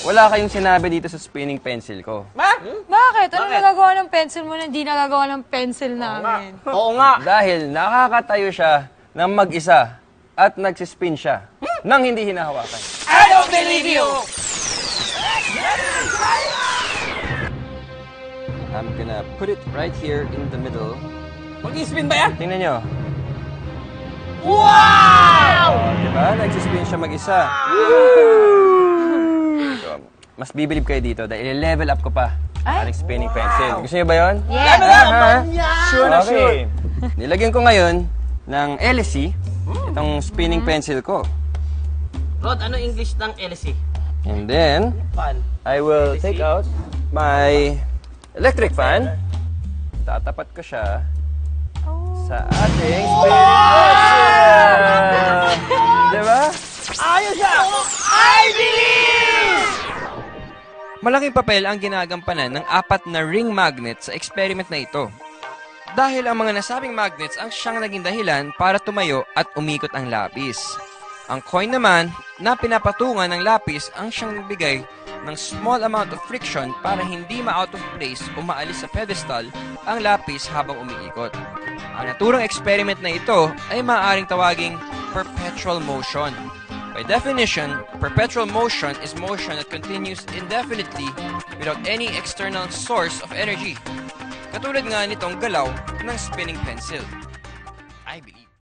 wala kayong sinabi dito sa spinning pencil ko. Bakit? Ano nagagawa ng pencil mo na hindi nagagawa ng pencil namin? Oo nga. Dahil nakakatayo siya ng mag-isa at nagsispin siya nang hindi hinahawakan. I don't believe you! I'm gonna put it right here in the middle. Mag-i-spin ba yan? Tingnan nyo. Wow! Diba? Nagsispin siya mag-isa. So, mas bibilib kayo dito dahil i-level up ko pa ang ating spinning pencil. Gusto nyo ba yun? Yes! Sure na sure. Nilagyan ko ngayon ng LSE, itong spinning pencil ko. Rod, ano English ng LC? And then, I will take out my electric fan. Tatapat ko siya sa ating spinning pencil. Diba? Ayos siya! I believe! Malaking papel ang ginagampanan ng 4 na ring magnet sa experiment na ito. Dahil ang mga nasabing magnets ang siyang naging dahilan para tumayo at umikot ang lapis. Ang coin naman na pinapatungan ng lapis ang siyang nagbigay ng small amount of friction para hindi ma-out of place o maalis sa pedestal ang lapis habang umiikot. Ang naturang experiment na ito ay maaaring tawaging perpetual motion. By definition, perpetual motion is motion that continues indefinitely without any external source of energy. Katulad nga nitong galaw ng spinning pencil.